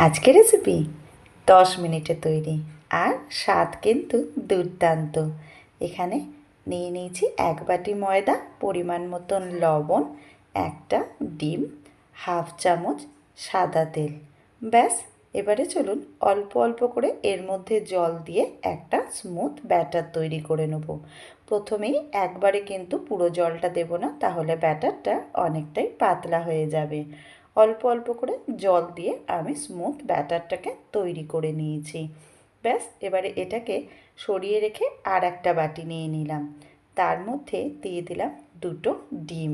আজকের রেসিপি 10 মিনিটে তৈরি আর স্বাদ কিন্তু দুর্দান্ত। এখানে নিয়ে নিয়েছি 1 বাটি ময়দা, পরিমাণ মতন লবণ, একটা ডিম, হাফ চামচ সাদা তেল। ব্যাস, এবারে চলুন অল্প অল্প করে এর মধ্যে জল দিয়ে একটা স্মুথ ব্যাটার তৈরি করে নেব। প্রথমেই একবারে কিন্তু পুরো জলটা দেব না, তাহলে ব্যাটারটা অনেকটাই পাতলা হয়ে যাবে। অল্প অল্প করে জল দিয়ে আমি স্মুথ ব্যাটারটাকে তৈরি করে নিয়েছি। ব্যাস, এবারে এটাকে সরিয়ে রেখে আর একটা বাটি নিয়ে নিলাম। তার মধ্যে দিয়ে দিলাম 2টো ডিম।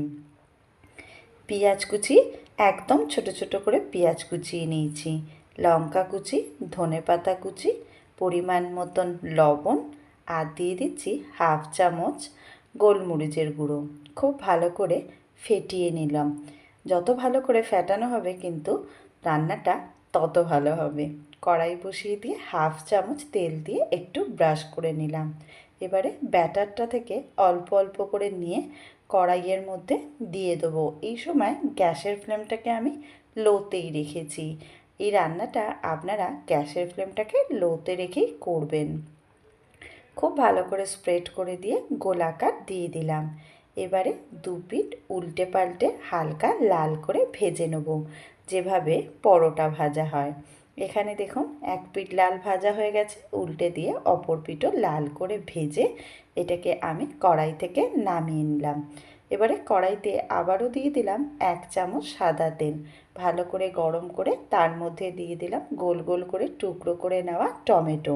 পেঁয়াজ কুচি, একদম ছোট ছোট করে পেঁয়াজ কুচিয়ে নিয়েছি। লঙ্কা কুচি, ধনেপাতা কুচি, পরিমাণ মতন লবণ, আর দিয়ে দিচ্ছি হাফ চামচ গোলমরিচের গুঁড়ো। খুব ভালো করে ফেটিয়ে নিলাম। যত ভালো করে ফেটানো হবে কিন্তু রান্নাটা তত ভালো হবে। কড়াই বসিয়ে দিয়ে হাফ চামচ তেল দিয়ে একটু ব্রাশ করে নিলাম। এবারে ব্যাটারটা থেকে অল্প অল্প করে নিয়ে কড়াইয়ের মধ্যে দিয়ে দেবো। এই সময় গ্যাসের ফ্লেমটাকে আমি লোতেই রেখেছি। এই রান্নাটা আপনারা গ্যাসের ফ্লেমটাকে লোতে রেখেই করবেন। খুব ভালো করে স্প্রেড করে দিয়ে গোলাকার দিয়ে দিলাম। এবারে 2 পিঠ উল্টে পাল্টে হালকা লাল করে ভেজে নেব, যেভাবে পরোটা ভাজা হয়। এখানে দেখুন 1 পিঠ লাল ভাজা হয়ে গেছে। উল্টে দিয়ে অপর পিঠও লাল করে ভেজে এটাকে আমি কড়াই থেকে নামিয়ে নিলাম। এবারে কড়াইতে আবারও দিয়ে দিলাম 1 চামচ সাদা তেল। ভালো করে গরম করে তার মধ্যে দিয়ে দিলাম গোল গোল করে টুকরো করে নেওয়া টমেটো।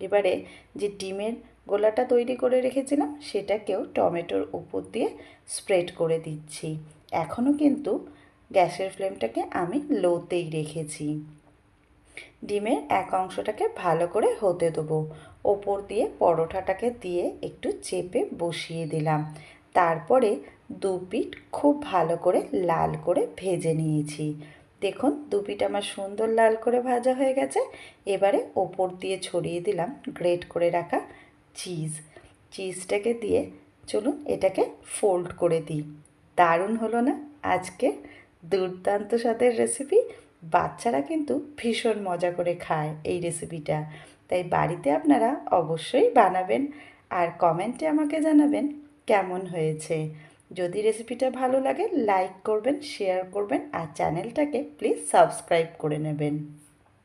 এবারে যে ডিমের গোলাটা তৈরি করে রেখেছিলাম সেটাকেও টমেটোর উপর দিয়ে স্প্রেড করে দিচ্ছি। এখনও কিন্তু গ্যাসের ফ্লেমটাকে আমি লোতেই রেখেছি। ডিমের এক অংশটাকে ভালো করে হতে দেবো। ওপর দিয়ে পরোটাটাকে দিয়ে একটু চেপে বসিয়ে দিলাম। তারপরে 2 পিঠ খুব ভালো করে লাল করে ভেজে নিয়েছি। দেখুন 2 পিঠ আমার সুন্দর লাল করে ভাজা হয়ে গেছে। এবারে ওপর দিয়ে ছড়িয়ে দিলাম গ্রেট করে রাখা চিজটাকে দিয়ে চলুন এটাকে ফোল্ড করে দিই। দারুণ হলো না আজকে দুর্দান্ত স্বাদের রেসিপি। বাচ্চারা কিন্তু ভীষণ মজা করে খায় এই রেসিপিটা। তাই বাড়িতে আপনারা অবশ্যই বানাবেন আর কমেন্টে আমাকে জানাবেন কেমন হয়েছে। যদি রেসিপিটা ভালো লাগে লাইক করবেন, শেয়ার করবেন আর চ্যানেলটাকে প্লিজ সাবস্ক্রাইব করে নেবেন।